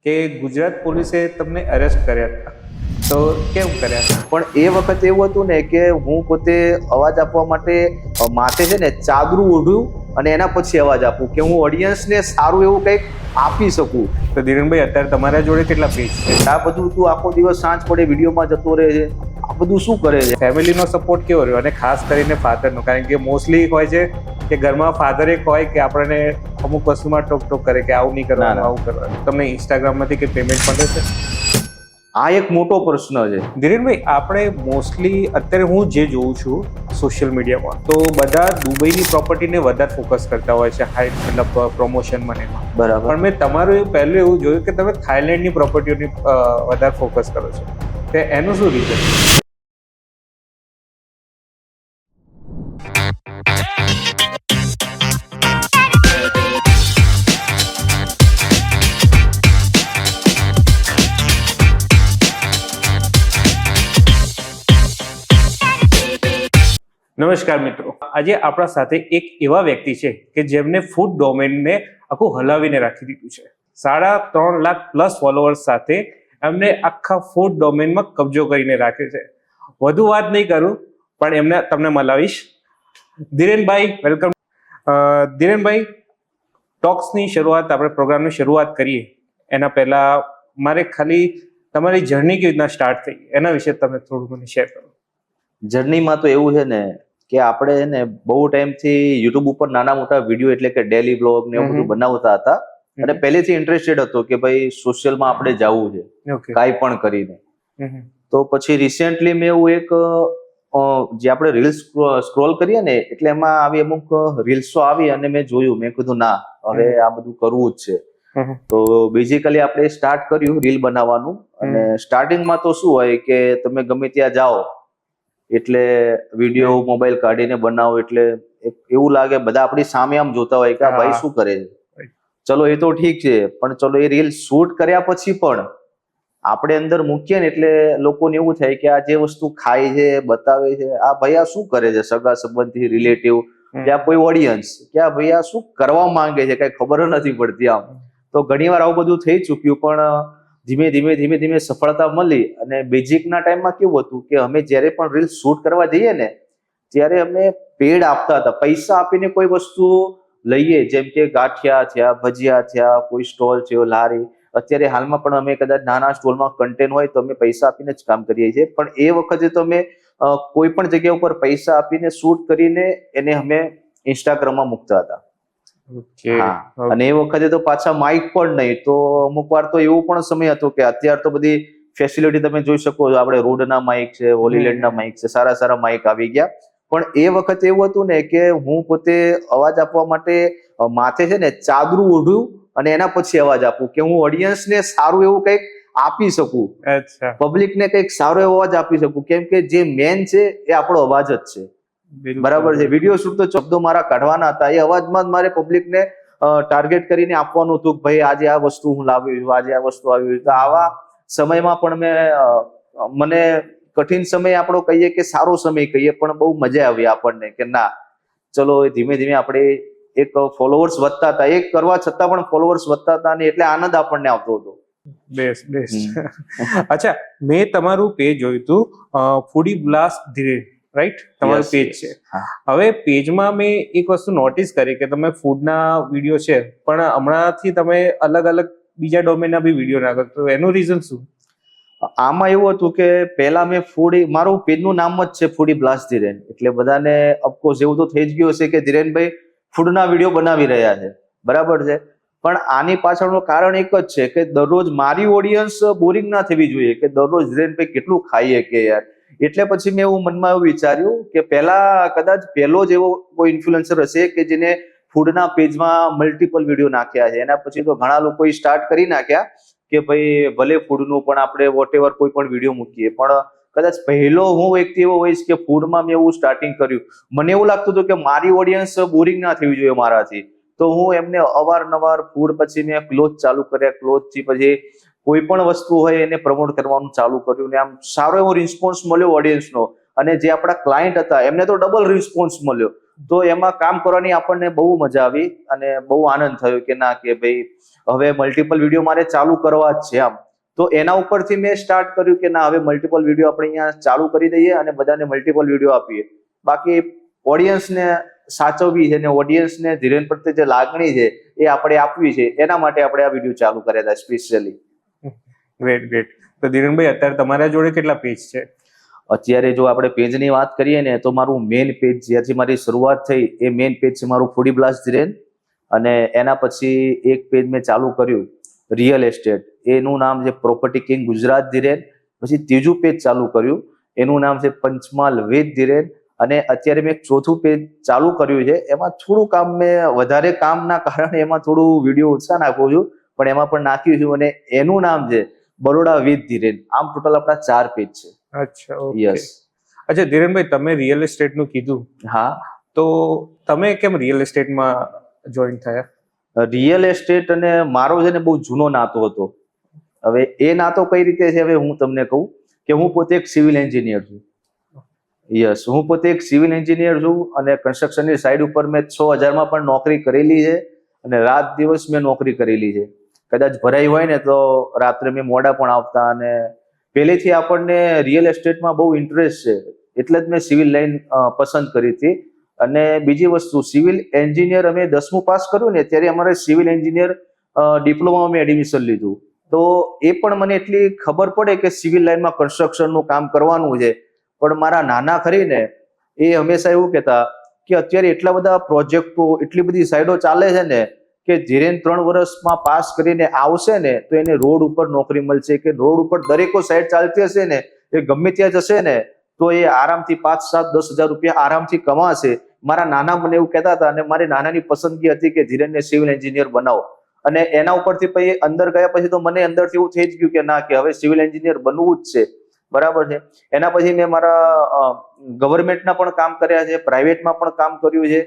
કે ગુજરાત પોલીસે તમને અરેસ્ટ કર્યા હતા, તો કેમ કર્યા? પણ એ વખત એવું હતું ને કે હું પોતે અવાજ આપવા માટે માથે છે ને ચાદરું ઓઢું અને એના પછી અવાજ આપું કે હું ઓડિયન્સને સારું એવું કંઈક આપી શકું. તો ધીરેનભાઈ, અત્યારે તમારા જોડે કેટલા પેજ છે? આ બધું તું આખો દિવસ સાંજ પડે વિડીયોમાં જતો રહે છે, આ બધું શું કરે છે? ફેમિલીનો સપોર્ટ કેવો રહ્યો, અને ખાસ કરીને ફાધરનો? કારણ કે મોસ્ટલી હોય છે કે ઘરમાં ફાધર એક હોય કે આપણને અમુક વસ્તુમાં ટોક કરે કે આવું નહીં કરવાનું, આવું કરવાનું. તમને ઇન્સ્ટાગ્રામમાંથી કે પેમેન્ટ મળે છે? આ એક મોટો પ્રશ્ન છે ધીરેનભાઈ. આપણે મોસ્ટલી અત્યારે હું જે જોઉં છું સોશિયલ મીડિયામાં, તો બધા દુબઈની પ્રોપર્ટીને વધારે ફોકસ કરતા હોય છે, હાઈ મતલબ પ્રમોશનમાં ને એમાં. બરાબર. પણ મેં તમારું એવું પહેલું એવું જોયું કે તમે થાઈલેન્ડની પ્રોપર્ટીઓની વધારે ફોકસ કરો છો, તો એનું શું રીઝન? નમસ્કાર મિત્રો, આજે આપણા સાથે એક એવા વ્યક્તિ છે કે જેમને ફૂડ ડોમેનને આખું હલાવીને રાખી દીધું છે. 3.5 લાખ પ્લસ ફોલોઅર્સ સાથે એમને આખા ફૂડ ડોમેનમાં કબજો કરીને રાખ્યો છે. વધુ વાત નહીં કરું, પણ એમને તમને મળાવીશ. ધીરેનભાઈ, વેલકમ. ધીરેનભાઈ, ટોક્સની શરૂઆત, આપણે પ્રોગ્રામની શરૂઆત કરીએ એના પહેલા મારે ખાલી તમારી જર્ની કેવી રીતના સ્ટાર્ટ થઈ એના વિશે તમે થોડું મને શેર કરો. જર્નીમાં તો એવું છે ને કે આપણે ને બહુ ટાઈમથી યુટ્યુબ ઉપર નાના મોટા વિડીયો એટલે કે ડેલી બ્લોગ ને એવું બધું બનાવતા હતા અને પહેલેથી ઇન્ટરેસ્ટેડ હતો કે ભાઈ સોશિયલમાં આપણે જવું છે કાંઈ પણ કરીને. તો પછી રિસેન્ટલી મેં એવું એક જે આપણે રીલ્સ સ્ક્રોલ કરીએ ને એટલે એમાં આવી અમુક રીલ્સો આવી અને મેં જોયું, મેં કીધું ના, હવે આ બધું કરવું જ છે. તો બેઝિકલી આપણે સ્ટાર્ટ કર્યું રીલ બનાવવાનું. અને સ્ટાર્ટિંગમાં તો શું હોય કે તમે ગમે ત્યાં જાઓ એટલે વિડીયો મોબાઈલ કાઢીને બનાવો એટલે એવું લાગે બધા આપણી સામે આમ જોતા હોય કે આ ભાઈ શું કરે છે. ચલો એ તો ઠીક છે, પણ ચલો એ રીલ શૂટ કર્યા પછી પણ આપણે અંદર મૂકીએ ને એટલે લોકોને એવું થાય કે આ જે વસ્તુ ખાય છે, બતાવે છે, આ ભાઈ આ શું કરે છે, સગા સંબંધી, રિલેટિવ, ત્યાં કોઈ ઓડિયન્સ કે આ ભાઈ આ શું કરવા માંગે છે, કઈ ખબર નથી પડતી આમ. તો ઘણીવાર આવું બધું થઈ ચૂક્યું, પણ ધીમે ધીમે સફળતા મળી. અને બેઝિકના ટાઈમમાં કેવું હતું કે અમે જ્યારે પણ રીલ શૂટ કરવા જઈએ ને ત્યારે અમે પેડ આપતા હતા, પૈસા આપીને કોઈ વસ્તુ લઈએ, જેમ કે ગાંઠિયા થયા, ભજીયા થયા, કોઈ સ્ટોલ થયો, લારી. અત્યારે હાલમાં પણ અમે કદાચ નાના સ્ટોલમાં કન્ટેન્ટ હોય તો અમે પૈસા આપીને જ કામ કરીએ છીએ, પણ એ વખતે તો અમે કોઈ પણ જગ્યા ઉપર પૈસા આપીને શૂટ કરીને એને અમે ઇન્સ્ટાગ્રામમાં મૂકતા હતા. અને એ વખતે તો પાછા માઇક પણ નહીં, તો અમુક વાર તો એવો પણ સમય હતો કે અત્યારે તો બધી ફેસિલિટી તમે જોઈ શકો છો, આપણે રોડના માઇક છે, હોલીલેન્ડના માઇક છે, સારા માઇક આવી ગયા. પણ એ વખતે એવું હતું ને કે હું પોતે અવાજ આપવા માટે માથે છે ને ચાદરું ઓઢું અને એના પછી અવાજ આપું કે હું ઓડિયન્સને સારું એવું કંઈક આપી શકું, પબ્લિકને કંઈક સારો એવો અવાજ આપી શકું. કેમ કે જે મેન છે એ આપણો અવાજ જ છે. બરાબર છે. વિડીયો શૂટ તો શબ્દો મારા કાઢવાના હતા, એ અવાજમાં જ મારે પબ્લિકને ટાર્ગેટ કરીને આપવાનું હતું કે ભાઈ આજે આ વસ્તુ હું લાવી છું, આજે આ વસ્તુ આવી. તો આવા સમયમાં પણ મને કઠિન સમય આપણો કહીએ કે સારો સમય કહીએ, પણ બહુ મજા આવી આપણને કે ના ચલો ધીમે આપણે એક ફોલોઅર્સ વધતા હતા, એક કરવા છતાં પણ ફોલોઅર્સ વધતા હતા અને એટલે આનંદ આપણને આવતો હતો. બેસ્ટ. અચ્છા, મેં તમારું પેજ જોયું હતું, ફૂડી બ્લાસ્ટ ધીરેન, રાઈટ? તમારું પેજ છે. હવે પેજમાં મેં એક વસ્તુ નોટિસ કરી કે તમે ફૂડના વિડીયો છે, પણ હમણાંથી તમે અલગ બીજા ડોમેનના બી વિડીયો નાખો, તો એનું રીઝન શું? આમાં એવું હતું કે પહેલા મેં મારું પેજનું નામ જ છે ફૂડી બ્લાસ્ટ ધીરેન, એટલે બધાને ઓફકોર્સ એવું તો થઈ જ ગયું હશે કે ધીરેનભાઈ ફૂડના વિડીયો બનાવી રહ્યા છે, બરાબર છે. પણ આની પાછળનું કારણ એક જ છે કે દરરોજ મારી ઓડિયન્સ બોરિંગ ના થવી જોઈએ કે દરરોજ ધીરેનભાઈ કેટલું ખાઈએ કે યાર. એટલે પછી મેં એવું મનમાં એવું વિચાર્યું કે કદાચ પહેલો જ એવો કોઈ ઇન્ફ્લુએન્સર હશે કે જેને ફૂડના પેજમાં મલ્ટિપલ વિડીયો નાખ્યા છે. એના પછી તો ઘણા લોકોએ સ્ટાર્ટ કરી નાખ્યા કે ભાઈ ભલે ફૂડનું પણ આપણે વોટેવર કોઈ પણ વિડીયો મૂકીએ, પણ કદાચ પહેલો હું વ્યક્તિ એવો હોઈશ કે ફૂડમાં મેં એવું સ્ટાર્ટિંગ કર્યું. મને એવું લાગતું હતું કે મારી ઓડિયન્સ બોરિંગ ના થવી જોઈએ મારાથી, તો હું એમને અવારનવાર ફૂડ, પછી મેં ક્લોથ ચાલુ કર્યા, ક્લોથથી પછી કોઈ પણ વસ્તુ હોય એને પ્રમોટ કરવાનું ચાલુ કર્યું ને આમ સારો એવો રિસ્પોન્સ મળ્યો ઓડિયન્સનો. અને જે આપણા ક્લાયન્ટ હતા એમને તો ડબલ રિસ્પોન્સ મળ્યો. તો એમાં કામ કરવાની આપણને બહુ મજા આવી અને બહુ આનંદ થયો કે ના કે ભાઈ હવે મલ્ટિપલ વિડીયો મારે ચાલુ કરવા જ છે આમ. તો એના ઉપરથી મેં સ્ટાર્ટ કર્યું કે ના હવે મલ્ટિપલ વિડીયો આપણે અહીંયા ચાલુ કરી દઈએ અને બધાને મલ્ટિપલ વિડીયો આપીએ. બાકી ઓડિયન્સને સાચવવી છે ને ઓડિયન્સને ધીરેન પ્રત્યે જે લાગણી છે એ આપણે આપવી છે, એના માટે આપણે આ વિડીયો ચાલુ કર્યા હતા સ્પેશિયલી. Great great. તો ધીરેનભાઈ અત્યારે તમારા જોડે કેટલા પેજ છે? અત્યારે જો આપણે પેજની વાત કરીએ ને તો મારું મેઇન પેજ જ્યાંથી મારી શરૂઆત થઈ એ મેઇન પેજ છે મારું ફૂડી બ્લાસ્ટ ધીરેન. અને એના પછી એક પેજ મેં ચાલુ કર્યું રિયલ એસ્ટેટ, એનું નામ છે પ્રોપર્ટી કિંગ ગુજરાત ધીરેન. પછી ત્રીજું પેજ ચાલુ કર્યું એનું નામ છે પંચમહાલ વિથ ધીરેન. અને અત્યારે મેં ચોથું પેજ ચાલુ કર્યું છે, એમાં થોડું કામ મેં વધારે કામના કારણે એમાં થોડું વિડીયો ઓછા નાખું છું, પણ એમાં પણ નાખ્યું છું અને એનું નામ છે બરોડા વિથ ધીરેન. આમ ટોટલ આપણા 4 પેજ છે. અચ્છા, ઓકે. યસ. અચ્છા ધીરેનભાઈ, તમે રિયલ એસ્ટેટ નું કીધું, હા. તો તમે કેમ રિયલ એસ્ટેટમાં જોઈન થયા? રિયલ એસ્ટેટ અને મારો છે ને બહુ જૂનો નાતો હતો. હવે એ નાતો કઈ રીતે છે હવે હું તમને કહું કે હું પોતે એક સિવિલ એન્જિનિયર છું. યસ, હું પોતે એક સિવિલ એન્જિનિયર છું અને કન્સ્ટ્રક્શનની સાઈડ ઉપર મેં 6000 પણ નોકરી કરેલી છે અને રાત દિવસ મેં નોકરી કરેલી છે. કદાચ ભરાઈ હોય ને તો રાત્રે મેં મોડા પણ આવતા અને પહેલેથી આપણને રિયલ એસ્ટેટમાં બહુ ઇન્ટરેસ્ટ છે એટલે જ મેં સિવિલ લાઈન પસંદ કરી હતી. અને બીજી વસ્તુ, સિવિલ એન્જિનિયર અમે 10મું પાસ કર્યું ને ત્યારે અમારે સિવિલ એન્જિનિયર ડિપ્લોમામાં મેં એડમિશન લીધું. તો એ પણ મને એટલી ખબર પડે કે સિવિલ લાઈનમાં કન્સ્ટ્રક્શનનું કામ કરવાનું છે. પણ મારા નાના ખરીને એ હંમેશા એવું કહેતા કે અત્યારે એટલા બધા પ્રોજેક્ટો, એટલી બધી સાઈડો ચાલે છે ને કે ધીરેન 3 વર્ષમાં પાસ કરીને આવશે ને તો એને રોડ ઉપર નોકરી મળશે, કે રોડ ઉપર દરેકો સાઈડ ચાલતી હશે ને એ ગમે ત્યાં જશે ને તો એ આરામથી 5, 7, 10 હજાર રૂપિયા આરામથી કમાશે. મારા નાના મને એવું કહેતા હતા અને મારી નાનાની પસંદગી હતી કે ધીરેનને સિવિલ એન્જિનિયર બનાવો. અને એના ઉપરથી પછી અંદર ગયા પછી તો મને અંદરથી એવું થઈ જ ગયું કે ના કે હવે સિવિલ એન્જિનિયર બનવું જ છે. બરાબર છે. એના પછી મેં મારા ગવર્મેન્ટના પણ કામ કર્યા છે, પ્રાઇવેટમાં પણ કામ કર્યું છે.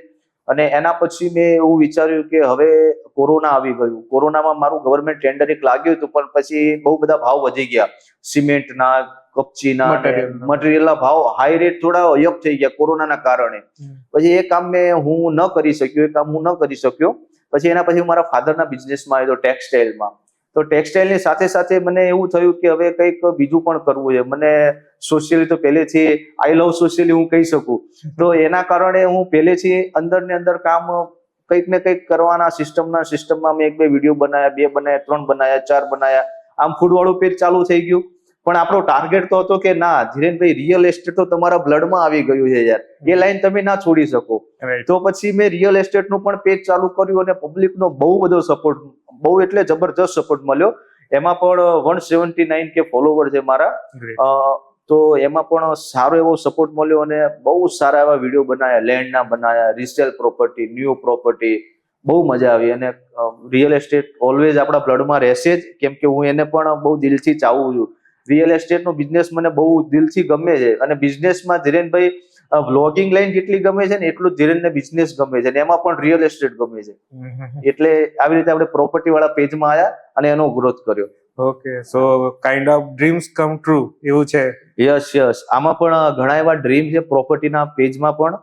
અને એના પછી મેં એવું વિચાર્યું કે હવે કોરોના આવી ગયું. કોરોનામાં મારું ગવર્મેન્ટ ટેન્ડર એક લાગ્યું હતું પણ પછી બહુ બધા ભાવ વધી ગયા, સિમેન્ટના, કપચીના, મટીરિયલના ભાવ હાઈ રેટ થોડા અપ થઈ ગયા કોરોનાના કારણે. પછી એ કામ હું ન કરી શક્યો. પછી એના પછી હું મારા ફાધરના બિઝનેસમાં આવ્યો, ટેક્સટાઇલમાં. તો ટેક્સટાઇલની સાથે સાથે મને એવું થયું કે હવે કંઈક બીજું પણ કરવું છે. મને સોશિયલી તો પહેલેથી આઈ લવ સોશિયલી હું કહી શકું. તો એના કારણે હું પહેલેથી અંદર ને અંદર કામ કંઈક ને કંઈક કરવાના સિસ્ટમમાં મેં 1-2 વિડીયો બનાવ્યા, 2 બનાવ્યા, 3 બનાવ્યા, 4 બનાવ્યા. આમ ફૂડવાળું પેજ ચાલુ થઈ ગયું. પણ આપણો ટાર્ગેટ તો હતો કે ના ધીરેનભાઈ, રિયલ એસ્ટેટ તો તમારા બ્લડમાં આવી ગયું છે યાર, એ લાઈન તમે ના છોડી શકો. તો પછી મેં રિયલ એસ્ટેટનું પણ પેજ ચાલુ કર્યું અને પબ્લિકનો બહુ બધો સપોર્ટ, બહુ એટલે જબરજસ્ત સપોર્ટ મળ્યો. એમાં પણ 179 કે ફોલોવર છે મારા. તો એમાં પણ સારો એવો સપોર્ટ મળ્યો અને બહુ સારા એવા વિડીયો બનાવ્યા, લેન્ડના બનાવ્યા, રિસેલ પ્રોપર્ટી, ન્યૂ પ્રોપર્ટી. બહુ મજા આવી. અને રિયલ એસ્ટેટ ઓલવેઝ આપણા બ્લડમાં રહેશે જ, કેમ કે હું એને પણ બહુ દિલથી ચાહું છું. રિયલ એસ્ટેટનો બિઝનેસ મને બહુ દિલથી ગમે છે. અને બિઝનેસમાં ધીરેનભાઈ વ્લોગિંગ લાઈન જેટલી ગમે છે ને એટલું ધીરેનને બિઝનેસ ગમે છે અને એમાં પણ રિયલ એસ્ટેટ ગમે છે. એટલે આવી રીતે આપણે પ્રોપર્ટી વાળા પેજમાં આવ્યા અને એનો ગ્રોથ કર્યો. Okay, so kind of dreams come true એવું છે. યસ. આમાં પણ ઘણા એવા ડ્રીમ છે પ્રોપર્ટીના પેજમાં પણ.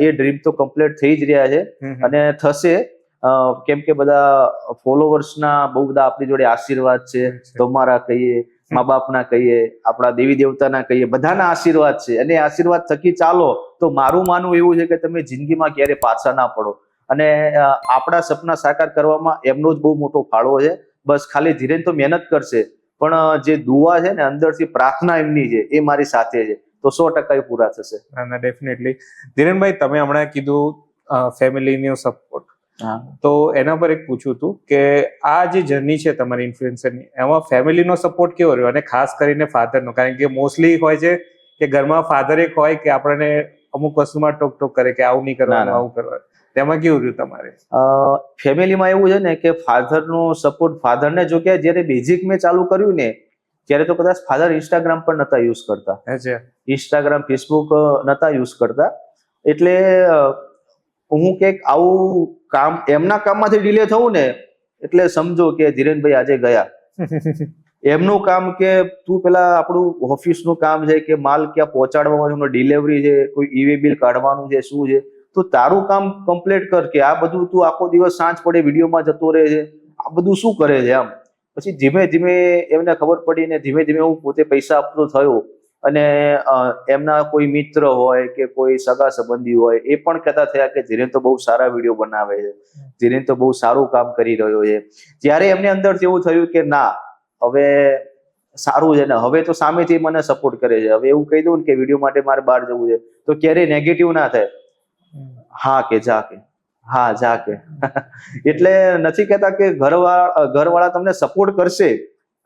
એ ડ્રીમ તો કમ્પ્લીટ થઈ જ રહ્યા છે અને થશે, કેમ કે બધા ફોલોવર્સના બહુ બધા આપણી જોડે આશીર્વાદ છે. તમારા કહીએ, મા બાપના કહીએ, આપણા દેવી દેવતાના કહીએ, બધાના આશીર્વાદ છે. અને આશીર્વાદ થકી ચાલો તો મારું માનવું એવું છે કે તમે જિંદગીમાં ક્યારે પાછા ના પડો. અને આપણા સપના સાકાર કરવામાં એમનો જ બહુ મોટો ફાળો છે. બસ ખાલી ધીરેન તો મહેનત કરશે, પણ જે દુઆ છે ને અંદરથી પ્રાર્થના એમની છે એ મારી સાથે છે, તો 100% પૂરા થશે. ના, ડેફિનેટલી. ધીરેનભાઈ, તમે હમણાં કીધું ફેમિલીનો સપોર્ટ, તો એના પર એક પૂછવું હતું કે આ જે જર્ની છે તમારી ઇન્ફ્લુએન્સરની, એમાં ફેમિલીનો સપોર્ટ કેવો રહ્યો અને ખાસ કરીને ફાધરનો? કારણ કે મોસ્ટલી હોય છે કે ઘરમાં ફાધર એક હોય કે આપણને અમુક વસ્તુમાં ટોક કરે કે આવું નહીં કરવાનું, આવું કરવાનું. તેમાં કેવું રહ્યું તમારે? ફેમિલીમાં એવું છે ને કે ફાધરનો સપોર્ટ, ફાધરને જો કે જ્યારે બેઝિક મેં ચાલુ કર્યું ને ત્યારે તો કદાચ ફાધર ઇન્સ્ટાગ્રામ પણ નતા યુઝ કરતા. ઇન્સ્ટાગ્રામ, ફેસબુક નતા યુઝ કરતા. એટલે હું કંઈક આવું કામ, એમના કામમાંથી ડિલે થવું ને એટલે સમજો કે ધીરેનભાઈ આજે ગયા. એમનું કામ કે તું પેલા આપણું ઓફિસનું કામ છે કે માલ ક્યાં પહોંચાડવાનું, ડિલિવરી છે, કોઈ ઈ-વે બિલ કાઢવાનું છે, શું છે, તો તારું કામ કમ્પ્લીટ કર, કે આ બધું તું આખો દિવસ સાંજ પડે વિડીયોમાં જતો રહે છે, આ બધું શું કરે છે આમ. પછી ધીમે ધીમે એમને ખબર પડી ને ધીમે ધીમે હું પોતે પૈસા આપતો થયો. અને એમના કોઈ મિત્ર હોય કે કોઈ સગા સંબંધી હોય એ પણ કહેતા થયા કે ધીરેન તો બહુ સારા વિડીયો બનાવે છે, ધીરેન તો બહુ સારું કામ કરી રહ્યો છે. ત્યારે એમને અંદરથી એવું થયું કે ના, હવે સારું છે ને, હવે તો સામેથી મને સપોર્ટ કરે છે. હવે એવું કહી દઉં ને કે વિડીયો માટે મારે બહાર જવું છે તો ક્યારેય નેગેટિવ ના થાય, હા કે જા કે, હા જા કે. એટલે નથી કહેતા કે ઘરવાળા તમને સપોર્ટ કરશે,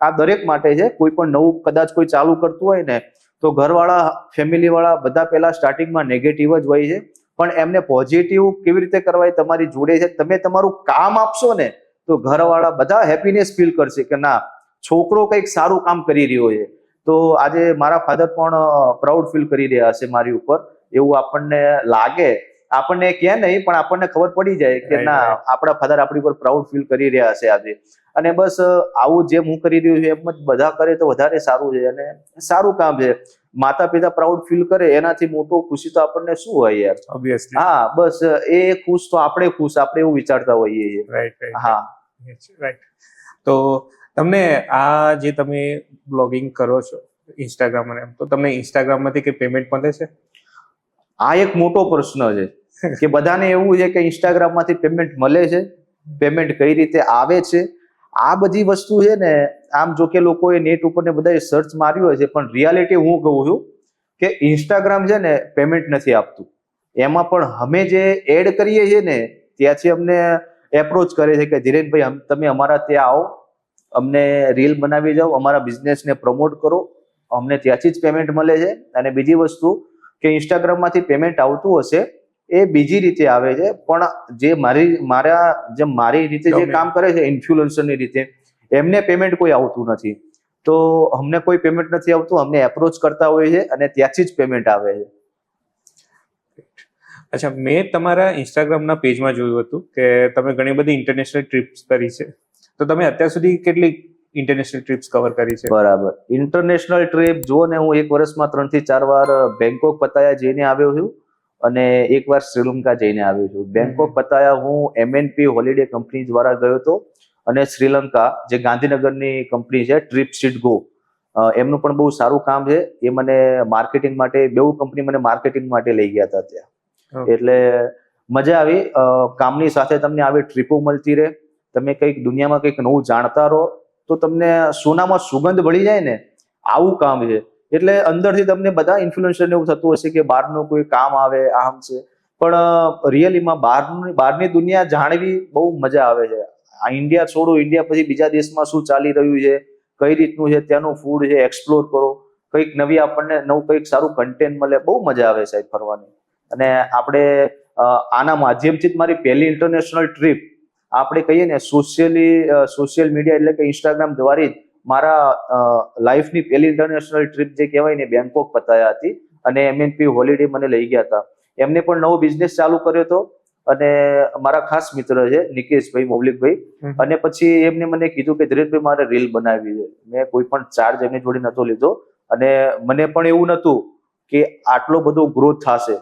આ દરેક માટે છે. કોઈ પણ નવું કદાચ કોઈ ચાલુ કરતું હોય ને તો ઘરવાળા, ફેમિલી વાળા બધા પહેલા સ્ટાર્ટિંગમાં નેગેટિવ જ હોય છે, પણ એમને પોઝિટિવ કેવી રીતે કરવા એ તમારી જોડે છે. તમે તમારું કામ આપશો ને તો ઘરવાળા બધા હેપીનેસ ફીલ કરશે કે ના, છોકરો કંઈક સારું કામ કરી રહ્યો છે. તો આજે મારા ફાધર પણ પ્રાઉડ ફીલ કરી રહ્યા હશે મારી ઉપર, એવું આપણને લાગે. આપણને ક્યાં નહીં, પણ આપણને ખબર પડી જાય કે ના, આપણા ફાધર આપણી ઉપર પ્રાઉડ ફીલ કરી રહ્યા હશે આજે. અને બસ આવું જેમ હું કરી રહ્યો છું એમ જ બધા કરે તો વધારે સારું છે અને સારું કામ છે. માતા પિતા પ્રાઉડ ફીલ કરે એનાથી મોટો ખુશી તો આપણને શું હોય યાર. ઓબ્વિયસલી. હા, બસ એ ખુશ તો આપણે ખુશ, આપણે એવું વિચારતા હોઈએ છીએ. રાઈટ. હા, રાઈટ. તો તમને આ જે તમે બ્લોગિંગ કરો છો ઇન્સ્ટાગ્રામ અને તો તમને ઇન્સ્ટાગ્રામમાંથી કઈ પેમેન્ટ મળે છે? આ એક મોટો પ્રશ્ન છે કે બધાને એવું છે કે ઇન્સ્ટાગ્રામમાંથી પેમેન્ટ મળે છે, પેમેન્ટ કઈ રીતે આવે છે. આ બધી વસ્તુ છે ને, આમ જો કે લોકોએ નેટ ઉપર ને બધાએ સર્ચ માર્યું હોય છે, પણ રિયાલિટી હું કહું છું કે ઇન્સ્ટાગ્રામ છે ને પેમેન્ટ નથી આપતું. એમાં પણ અમે જે એડ કરીએ છીએ ને ત્યાંથી અમને એપ્રોચ કરે છે કે ધીરેનભાઈ તમે અમારા ત્યાં આવો, અમને રીલ બનાવી જાઓ, અમારા બિઝનેસને પ્રમોટ કરો, અમને ત્યાંથી જ પેમેન્ટ મળે છે. અને બીજી વસ્તુ કે ઇન્સ્ટાગ્રામમાંથી પેમેન્ટ આવતું હશે એ બીજી રીતે આવે છે, પણ જે મારી રીતે જે કામ કરે છે ઇન્ફ્લુએન્સરની રીતે, એમને પેમેન્ટ કોઈ આવતું નથી. તો અમને કોઈ પેમેન્ટ નથી આવતું, અમને એપ્રોચ કરતા હોય છે અને ત્યાંથી જ પેમેન્ટ આવે છે. અચ્છા, મેં તમારા ઇન્સ્ટાગ્રામના પેજમાં જોયું હતું કે તમે ઘણી બધી ઇન્ટરનેશનલ ટ્રીપ્સ કરી છે. તો તમે અત્યાર સુધી કેટલી ઇન્ટરનેશનલ ટ્રીપ્સ કવર કરી છે? બરાબર. ઇન્ટરનેશનલ ટ્રીપ જો ને, હું એક વર્ષમાં 3 થી 4 વાર બેંકોક પતાયા જઈને આવ્યો છું અને એક વાર શ્રીલંકા જઈને આવ્યો છું. બેંકોક પતાયા હું MNP હોલિડે કંપની દ્વારા ગયો હતો અને શ્રીલંકા જે ગાંધીનગરની કંપની છે ટ્રીપ સીટ ગો, એમનું પણ બહુ સારું કામ છે. એ મને માર્કેટિંગ માટે, બેઉ કંપની મને માર્કેટિંગ માટે લઈ ગયા હતા ત્યાં. એટલે મજા આવી. કામની સાથે તમને આવી ટ્રીપો મળતી રહે, તમે કંઈક દુનિયામાં કંઈક નવું જાણતા રહો તો તમને સોનામાં સુગંધ ભળી જાય ને, આવું કામ છે. એટલે અંદરથી તમને બધા ઇન્ફ્લુએન્સરને એવું થતું હશે કે બહારનું કોઈ કામ આવે, આમ છે, પણ રિયલીમાં બહારની દુનિયા જાણવી બહુ મજા આવે છે. આ ઇન્ડિયા છોડો, ઇન્ડિયા પછી બીજા દેશમાં શું ચાલી રહ્યું છે, કઈ રીતનું છે, ત્યાંનું ફૂડ છે, એક્સપ્લોર કરો, કંઈક નવી આપણને નવું કંઈક સારું કન્ટેન્ટ મળે, બહુ મજા આવે સાહેબ ફરવાની. અને આપણે આના માધ્યમથી જ મારી પહેલી ઇન્ટરનેશનલ ટ્રીપ આપણે કહીએ ને સોશિયલ મીડિયા એટલે કે ઇન્સ્ટાગ્રામ દ્વારા જ મારા લાઈફની પહેલી ઇન્ટરનેશનલ ટ્રીપ જે કહેવાય ને બેંકોક પતાયા હતી. અને MNP હોલિડે મને લઈ ગયા હતા. એમને પણ નવો બિઝનેસ ચાલુ કર્યો હતો અને મારા ખાસ મિત્ર છે નિકેશભાઈ, મૌલિકભાઈ. અને પછી એમને મને કીધું કે ધીરેનભાઈ મારે રીલ બનાવવી છે. મેં કોઈ પણ ચાર્જ એમની જોડે નતો લીધો અને મને પણ એવું નતું કે આટલો બધો ગ્રોથ થશે.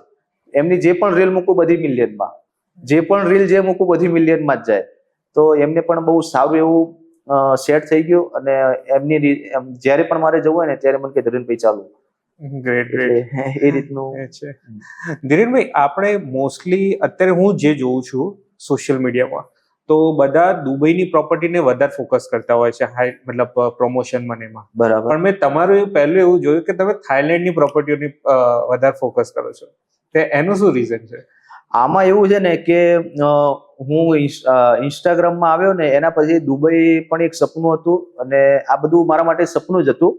એમની જે પણ રીલ મૂકું બધી મિલિયનમાં, જે પણ રીલ જે મૂકું બધી મિલિયનમાં જ જાય. તો એમને પણ બહુ સારું એવું સેટ થઈ ગયું અને એમની જ્યારે પણ મારે જવું હોય ને ત્યારે મને કે ધીરેનભાઈ ચાલુ. ગ્રેટ. એ રીતનું છે. ધીરેનભાઈ, આપણે મોસ્ટલી અત્યારે હું જે જોઉં છું સોશિયલ મીડિયામાં, તો બધા દુબઈની પ્રોપર્ટીને વધારે ફોકસ કરતા હોય છે, મતલબ પ્રમોશન મને એમાં. બરાબર. પણ મેં તમારું પહેલું એવું જોયું કે તમે થાઈલેન્ડની પ્રોપર્ટીઓની વધારે ફોકસ કરો છો. એનું શું રીઝન છે? આમાં એવું છે ને કે હું ઇન્સ્ટાગ્રામમાં આવ્યો ને એના પછી દુબઈ પણ એક સપનું હતું અને આ બધું મારા માટે સપનું જ હતું.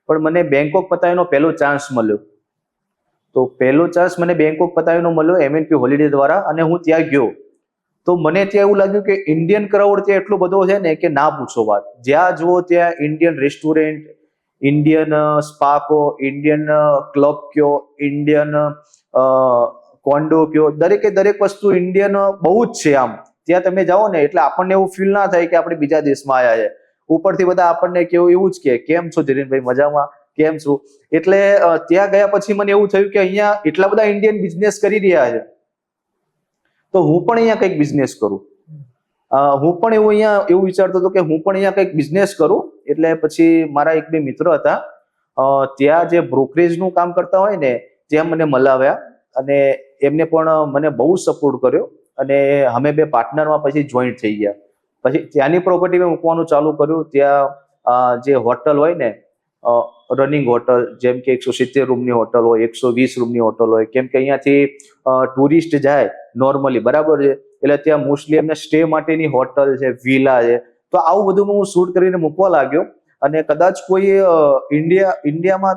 પણ મને બેંકોક પતાવીનો પહેલો ચાન્સ મળ્યો. તો પહેલો ચાન્સ મને બેંકોક પતાવીનો મળ્યો MNP હોલિડે દ્વારા અને હું ત્યાં ગયો. તો મને ત્યાં એવું લાગ્યું કે ઇન્ડિયન ક્રાઉડ ત્યાં એટલો બધો છે ને કે ના પૂછો વાત. જ્યાં જુઓ ત્યાં ઇન્ડિયન રેસ્ટોરન્ટ, ઇન્ડિયન સ્પા કો, ઇન્ડિયન ક્લબ કયો, ઇન્ડિયન કોન્ડો કયો, દરેક વસ્તુ ઇન્ડિયન બહુ જ છે. આમ ત્યાં તમે જાઓ ને એટલે આપણને એવું ફીલ ના થાય કે આપણે બીજા દેશમાં આવ્યા છે. ઉપરથી બધા આપણને કેવું એવું જ કે કેમ છો ધીરેનભાઈ, મજામાં, કેમ છો. એટલે ત્યાં ગયા પછી મને એવું થયું કે અહીંયા એટલા બધા ઇન્ડિયન બિઝનેસ કરી રહ્યા છે તો હું પણ અહીંયા કંઈક બિઝનેસ કરું. હું પણ એવું વિચારતો હતો કે હું પણ અહીંયા કંઈક બિઝનેસ કરું. એટલે પછી મારા એક બે મિત્ર હતા, ત્યાં જે બ્રોકરેજનું કામ કરતા હોય ને ત્યાં મને મલાવ્યા અને એમને પણ મને બહુ સપોર્ટ કર્યો અને અમે બે પાર્ટનરમાં પછી જોઈન્ટ થઈ ગયા. પછી ત્યાંની પ્રોપર્ટી મેં મૂકવાનું ચાલુ કર્યું. ત્યાં જે હોટલ હોય ને, રનિંગ હોટલ, જેમ કે 170 રૂમની હોટલ હોય, 120 રૂમની હોટલ હોય, કેમ કે અહીંયાથી ટુરિસ્ટ જાય નોર્મલી, બરાબર છે, એટલે ત્યાં મોસ્ટલી એમને સ્ટે માટેની હોટલ છે, વિલા છે. તો આવું બધું હું શૂટ કરીને મૂકવા લાગ્યો. અને કદાચ કોઈ ઇન્ડિયામાં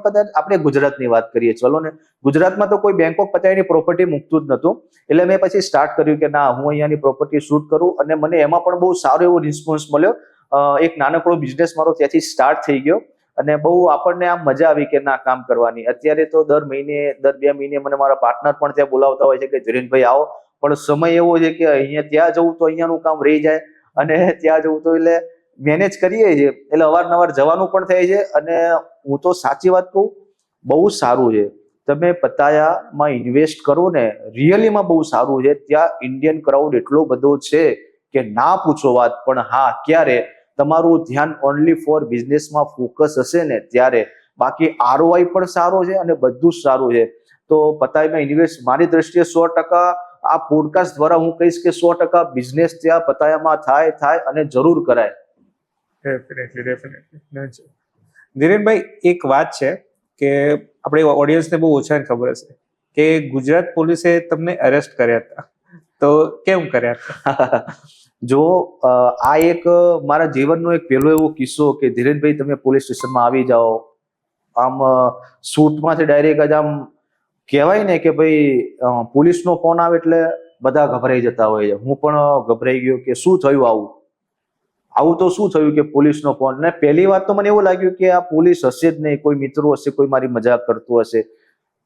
કદાચ આપણે ગુજરાતની વાત કરીએ, ચલો ને, ગુજરાતમાં તો કોઈ બેંકોક પચાવીની પ્રોપર્ટી મૂકતું જ નતું. એટલે મેં પછી સ્ટાર્ટ કર્યું કે ના, હું અહીંયાની પ્રોપર્ટી શૂટ કરું. અને મને એમાં પણ બહુ સારો એવો રિસ્પોન્સ મળ્યો. એક નાનકડો બિઝનેસ મારો ત્યાંથી સ્ટાર્ટ થઈ ગયો અને બહુ આપણને આમ મજા આવી કે ના, કામ કરવાની. અત્યારે તો દર 2 મહિને મને મારા પાર્ટનર પણ ત્યાં બોલાવતા હોય છે કે ધીરેનભાઈ આવો. પણ સમય એવો છે કે અહીંયા ત્યાં જવું તો અહીંયાનું કામ રહી જાય અને ત્યાં જવું તો એટલે મેનેજ કરીએ છીએ, એટલે અવારનવાર જવાનું પણ થાય છે. અને હું તો સાચી વાત કહું, બહુ સારું છે. તમે પતાયામાં ઇન્વેસ્ટ કરો ને, રિયલીમાં બહુ સારું છે. ત્યાં ઇન્ડિયન ક્રાઉડ એટલો બધો છે કે ના પૂછો વાત. પણ હા, ક્યારે તમારું ધ્યાન ઓનલી ફોર બિઝનેસમાં ફોકસ હશે ને ત્યારે. બાકી ROI પણ સારો છે અને બધું જ સારું છે. તો પતાયામાં ઇન્વેસ્ટ મારી દ્રષ્ટિએ 100%, આ પોડકાસ્ટ દ્વારા હું કહીશ કે 100% બિઝનેસ ત્યાં પતાયામાં થાય અને જરૂર કરાય. ડેફિનેટલી. ધીરેનભાઈ, એક વાત છે કે આપણે ઓડિયન્સને બહુ ઓછાને ખબર હશે કે ગુજરાત પોલીસે તમને અરેસ્ટ કર્યા હતા. તો કેમ કર્યા હતા? જો આ એક મારા જીવનનો એક પહેલો એવો કિસ્સો કે ધીરેનભાઈ તમે પોલીસ સ્ટેશનમાં આવી જાઓ. આમ શૂટમાંથી ડાયરેક્ટ જ આમ કહેવાય ને કે ભાઈ પોલીસનો ફોન આવે એટલે બધા ગભરાઈ જતા હોય છે. હું પણ ગભરાઈ ગયો કે શું થયું, આવું તો શું થયું કે પોલીસનો ફોન. ને પહેલી વાત તો મને એવું લાગ્યું કે આ પોલીસ હશે જ નહીં, કોઈ મિત્રો હશે, કોઈ મારી મજાક કરતું હશે.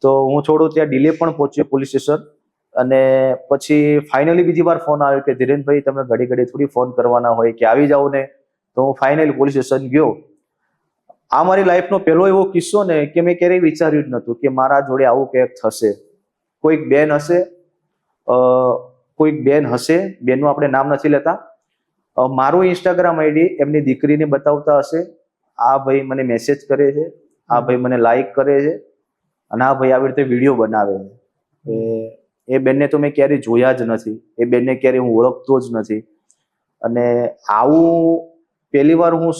તો હું થોડો ત્યાં ડિલે પણ પહોંચ્યો પોલીસ સ્ટેશન. અને પછી ફાઇનલી બીજી વાર ફોન આવ્યો કે ધીરેનભાઈ તમે ઘડી થોડી ફોન કરવાના હોય કે આવી જાઓ ને. તો હું ફાઇનલી પોલીસ સ્ટેશન ગયો. આ મારી લાઈફનો પહેલો એવો કિસ્સો ને કે મેં ક્યારેય વિચાર્યું જ નહોતું કે મારા જોડે આવું કંઈક થશે. કોઈક બેન હશે, બેનનું આપણે નામ નથી લેતા, મારું ઇન્સ્ટાગ્રામ આઈડી એમની દીકરીને બતાવતા હશે. આ ભાઈ મને મેસેજ કરે છે, આ ભાઈ મને લાઈક કરે છે અને આ ભાઈ આવી રીતે વિડીયો બનાવે છે. એ બેનને તો મેં ક્યારેય જોયા જ નથી, એ બેનને ક્યારેય હું ઓળખતો જ નથી. અને આવું પહેલી વાર હું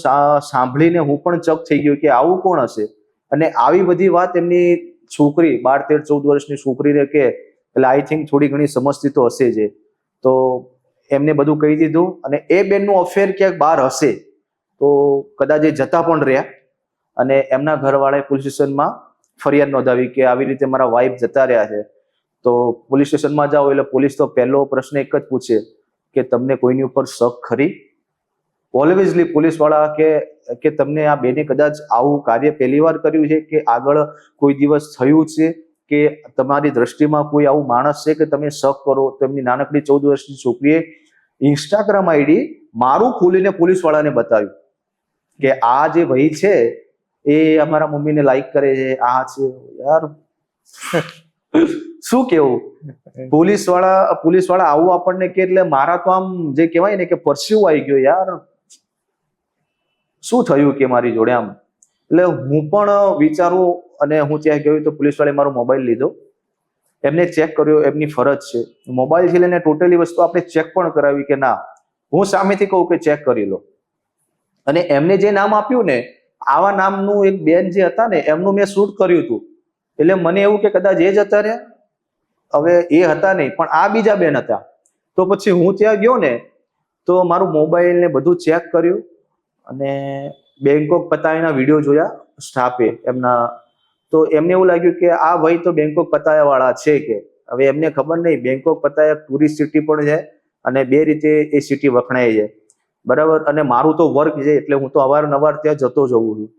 સાંભળીને હું પણ ચક થઈ ગયો કે આવું કોણ હશે. અને આવી બધી વાત એમની છોકરી 12, 13, 14 વર્ષની છોકરીને કે એટલે આઈ થિંક થોડી ઘણી સમજતી તો હશે જ. તો એમને બધું કહી દીધું. અને એ બેનનું અફેર ક્યાંક બહાર હશે તો કદાચ એ જતા પણ રહ્યા. અને એમના ઘરવાળાએ પોલીસ સ્ટેશનમાં ફરિયાદ નોંધાવી કે આવી રીતે મારા વાઈફ જતા રહ્યા છે. તો પોલીસ સ્ટેશનમાં જાઓ એટલે પોલીસ તો પહેલો પ્રશ્ન એક જ પૂછે કે તમને કોઈની ઉપર શક ખરી. ઓલવેઝલી પોલીસવાળા કે તમને આ બેને કદાચ આવું કાર્ય પહેલી વાર કર્યું છે કે આગળ કોઈ દિવસ થયું છે કે તમારી દ્રષ્ટિમાં કોઈ આવું માણસ છે કે તમે શક કરો. તો એમની નાનકડી 14 વર્ષની છોકરીએ ઇન્સ્ટાગ્રામ આઈડી મારું ખોલીને પોલીસવાળાને બતાવ્યું કે આ જે ભાઈ છે એ અમારા મમ્મીને લાઈક કરે છે, આ છે. યાર શું કેવું, પોલીસવાળા આવું આપણને કે એટલે મારા તો આમ જે કહેવાય ને કે પરસ્યુ આવી ગયો. યાર શું થયું કે મારી જોડે આમ. એટલે હું પણ વિચારું અને હું ત્યાં ગયો તો પોલીસવાળાએ મારો મોબાઈલ લીધો, એમને ચેક કર્યો, એમની ફરજ છે. મોબાઈલથી લઈને ટોટલી વસ્તુ આપણે ચેક પણ કરાવી કે ના, હું સામેથી કહું કે ચેક કરી લો. અને એમને જે નામ આપ્યું ને, આવા નામનું એક બેન જે હતા ને એમનું મેં શૂટ કર્યું હતું. એટલે મને એવું કે કદાચ એ જ હતા રહ્યા. હવે એ હતા નહીં પણ આ બીજા બેન હતા. તો પછી હું ત્યાં ગયો ને તો મારું મોબાઈલ ને બધું ચેક કર્યું અને બેંકોક પતાયાના વિડીયો જોયા સ્ટાફે એમના. તો એમને એવું લાગ્યું કે આ ભાઈ તો બેંકોક પતાયા વાળા છે. કે હવે એમને ખબર નહીં, બેંકોક પતાયા ટુરિસ્ટ સિટી પણ છે અને બે રીતે એ સિટી વખણાય છે, બરાબર. અને મારું તો વર્ક છે એટલે હું તો અવારનવાર ત્યાં જતો જઉં છું.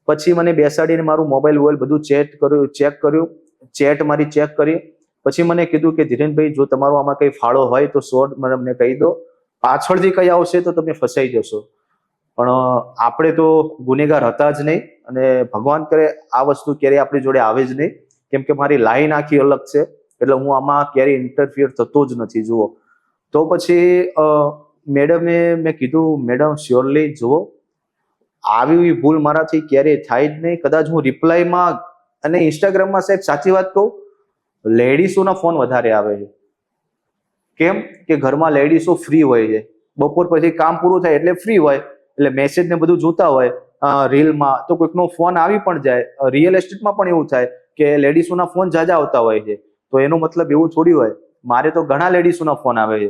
પછી મને બેસાડીને મારું મોબાઈલ બધું ચેક કર્યું, ચેટ મારી ચેક કરી. પછી મને કીધું કે ધીરેનભાઈ જો તમારો આમાં કઈ ફાળો હોય તો શોર્ટ મને કહી દો, પાછળથી કઈ આવશે તો તમે ફસાઈ જશો. પણ આપણે તો ગુનેગાર હતા જ નહીં અને ભગવાન કરે આ વસ્તુ ક્યારેય આપણી જોડે આવે જ નહીં, કેમ કે મારી લાઈન આખી અલગ છે. એટલે હું આમાં ક્યારેય ઇન્ટરફિયર થતો જ નથી જુઓ. તો પછી મેડમે મેં કીધું મેડમ શ્યોરલી જુઓ આવી ભૂલ મારાથી ક્યારેય થાય જ નહીં. કદાચ હું રિપ્લાયમાં અને ઇન્સ્ટાગ્રામમાં સાહેબ સાચી વાત કહું, લેડીઝોના ફોન વધારે આવે છે. કેમ કે ઘરમાં લેડીઝો ફ્રી હોય છે, બપોર પછી કામ પૂરું થાય એટલે ફ્રી હોય, એટલે મેસેજ ને બધું જોતા હોય રીલમાં, તો કોઈકનો ફોન આવી પણ જાય. રિયલ એસ્ટેટમાં પણ એવું થાય કે લેડીઝોના ફોન જાજા આવતા હોય છે. તો એનો મતલબ એવું થોડી હોય, મારે તો ઘણા લેડીઝોના ફોન આવે છે.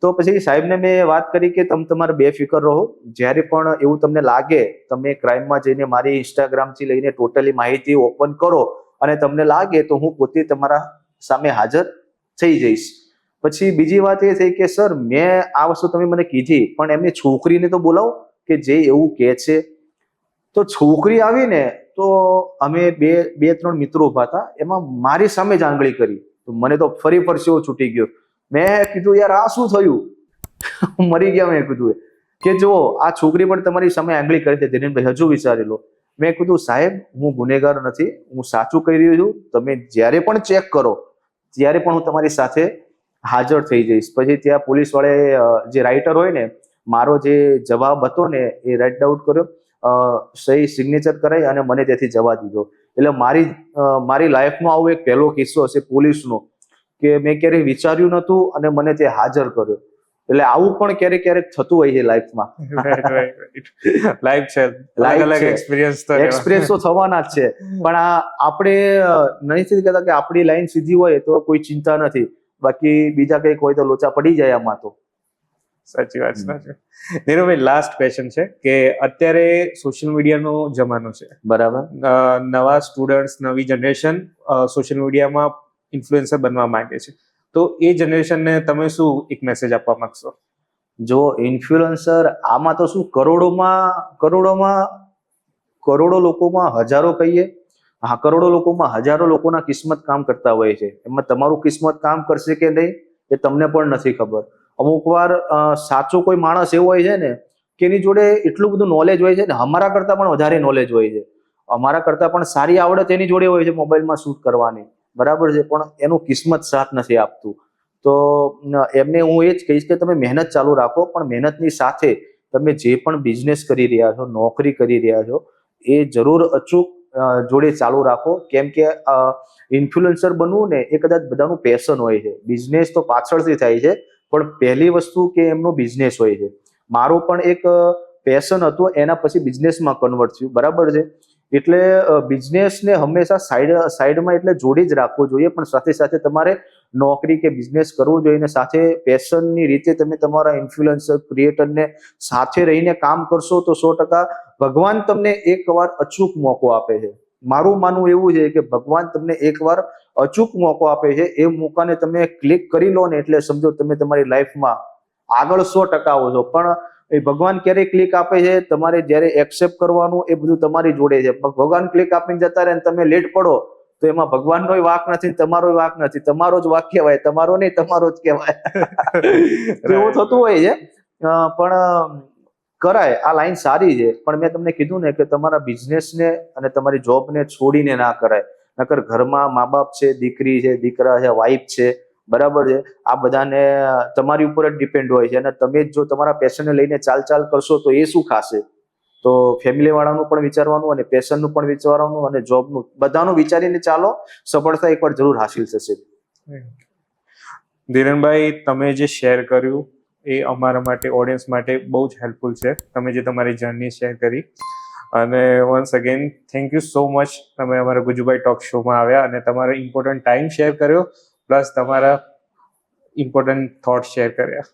તો પછી સાહેબને મેં વાત કરી કે તમે તમારે બેફિકર રહો, જ્યારે પણ એવું તમને લાગે તમે ક્રાઇમમાં જઈને મારી ઇન્સ્ટાગ્રામથી લઈને ટોટલી માહિતી ઓપન કરો અને તમને લાગે તો હું પોતે તમારા સામે હાજર થઈ જઈશ. પછી બીજી વાત એ થઈ કે સર મેં આ વસ્તુ તમે મને કીધી, પણ એમની છોકરીને તો બોલાવો કે જે એવું કહે છે. તો છોકરી આવીને તો અમે બે ત્રણ મિત્રો ઉભા હતા, એમાં મારી સામે જ આંગળી કરી. તો મને તો ફરી પરસેવો છૂટી ગયો. મેં કીધું યાર આ શું થયું, મરી ગયા. મેં કીધું કે જો આ છોકરી પણ તમારી સામે આંગળી કરી છે ધીરેનભાઈ, હજુ વિચારી લો. મેં કીધું સાહેબ હું ગુનેગાર નથી, હું સાચું કહી રહ્યો છું. તમે જ્યારે પણ ચેક કરો ત્યારે પણ હું તમારી સાથે હાજર થઈ જઈશ. પછી ત્યાં પોલીસ વાળે જે રાઇટર હોય ને, મારો જે જવાબ હતો ને એ રાઇટ ડાઉન કર્યો, સહી સિગ્નેચર કરાઈ અને મને ત્યાંથી જવા દીધો. એટલે મારી લાઈફમાં આવો એક પહેલો કિસ્સો હશે પોલીસનો કે મેં ક્યારેય વિચાર્યું નતું અને મને તે હાજર કર્યો. એટલે આવું પણ ક્યારેક ક્યારેક થતું હોય છે લાઈફમાં. લાઈફ છે, અલગ અલગ એક્સપિરિયન્સ તો થવાના જ છે. પણ આપણે નથી કહેતા કે આપણી લાઈન સીધી હોય તો કોઈ ચિંતા નથી, બાકી બીજા કંઈક હોય તો લોચા પડી જાય આમાં. તો સાચી વાત છે. નીરવભાઈ લાસ્ટ ક્વેશ્ચન છે કે અત્યારે સોશિયલ મીડિયાનો જમાનો છે, બરાબર. નવા સ્ટુડન્ટ્સ, નવી જનરેશન સોશિયલ મીડિયામાં ઇન્ફ્લુએન્સર બનવા માંગે છે, તો એ જનરેશનને તમે શું એક મેસેજ આપવા માંગશો? જો ઇન્ફ્લુએન્સર આમાં તો શું કરોડો લોકોમાં હજારો કહીએ, હા કરોડો લોકોમાં હજારો લોકોના કિસ્મત કામ કરતા હોય છે. એમાં તમારું કિસ્મત કામ કરશે કે નહીં એ તમને પણ નથી ખબર. અમુક વાર સાચો કોઈ માણસ એવો હોય છે ને કે એની જોડે એટલું બધું નોલેજ હોય છે ને, અમારા કરતા પણ વધારે નોલેજ હોય છે, અમારા કરતા પણ સારી આવડત એની જોડે હોય છે મોબાઈલમાં શૂટ કરવાની, બરાબર છે, પણ એનું કિસ્મત સાથ નથી આપતું. તો એમને હું એ જ કહીશ કે તમે મહેનત ચાલુ રાખો, પણ મહેનતની સાથે તમે જે પણ બિઝનેસ કરી રહ્યા છો, નોકરી કરી રહ્યા છો, એ જરૂર અચૂક જોડે ચાલુ રાખો. કેમ કે ઇન્ફ્લુએન્સર બનવું ને એ કદાચ બધાનું પેશન હોય છે. બિઝનેસ તો પાછળથી થાય છે, પણ પહેલી વસ્તુ કે એમનો બિઝનેસ હોય છે. મારું પણ એક પેશન હતું, એના પછી બિઝનેસમાં કન્વર્ટ થયું, બરાબર છે. એટલે બિઝનેસને હંમેશા સાઈડમાં એટલે જોડે જ રાખવો જોઈએ, પણ સાથે સાથે તમારે નોકરી કે બિઝનેસ કરવું જોઈએ. અને સાથે પેશનની રીતે તમે તમારા ઇન્ફ્લુએન્સર ક્રિએટરને સાથે રહીને કામ કરશો તો 100% ભગવાન તમને એકવાર અચૂક મોકો આપે છે. મારું માનવું એવું છે કે ભગવાન તમને એકવાર અચૂક મોકો આપે છે, એ મોકાને તમે ક્લિક કરી લો ને એટલે સમજો તમે તમારી લાઈફમાં આગળ 100% આવો છો. પણ એ ભગવાન ક્યારે ક્લિક આપે છે, તમારે જ્યારે એક્સેપ્ટ કરવાનું એ બધું તમારી જોડે છે. ભગવાન ક્લિક આપીને જતા રહે તમે લેટ પડો તો એમાં ભગવાનનો વાંક નથી, તમારો વાંક નથી, તમારો જ વાંક કહેવાય, તમારો નહીં તમારો જ કહેવાય. એવું થતું હોય છે. પણ કરાય, આ લાઈન સારી છે. પણ મેં તમને કીધું ને કે તમારા બિઝનેસને અને તમારી જોબને છોડીને ના કરાય. નકર ઘરમાં મા બાપ છે, દીકરી છે, દીકરા છે, વાઈફ છે, બરાબર છે, આ બધાને તમારી ઉપર જ ડિપેન્ડ હોય છે. અને તમે જો તમારા પેશનને લઈને ચાલ કરશો તો એ શું ખાશે? તો ફેમિલી વાળાનું પણ વિચારવાનું અને પેશનનું પણ વિચારવાનું અને જોબનું બધાનું વિચારીને ચાલો, સફળતા એકવાર જરૂર હાસિલ થશે. ધીરનભાઈ, તમે જે શેર કર્યું એ અમારા માટે, ઓડિયન્સ માટે બહુ જ હેલ્પફુલ છે. તમે જે તમારી જર્ની શેર કરી, અને once again thank you so much. તમે અમારા ગુજુભાઈ ટોક શોમાં આવ્યા અને તમારો ઇમ્પોર્ટન્ટ ટાઈમ શેર કર્યો, પ્લસ તમારા ઇમ્પોર્ટન્ટ થોટ શેર કર્યા.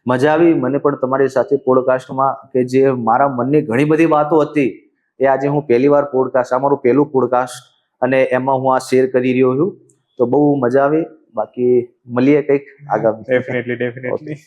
મજા આવી મને પણ તમારી સાથે પોડકાસ્ટમાં, કે જે મારા મનની ઘણી બધી વાતો હતી એ આજે હું પહેલી વાર પોડકાસ્ટ, આ મારું પહેલું પોડકાસ્ટ, અને એમાં હું આ શેર કરી રહ્યો છું. તો બહુ મજા આવી. બાકી મળીએ કંઈક આગામી. ડેફિનેટલી.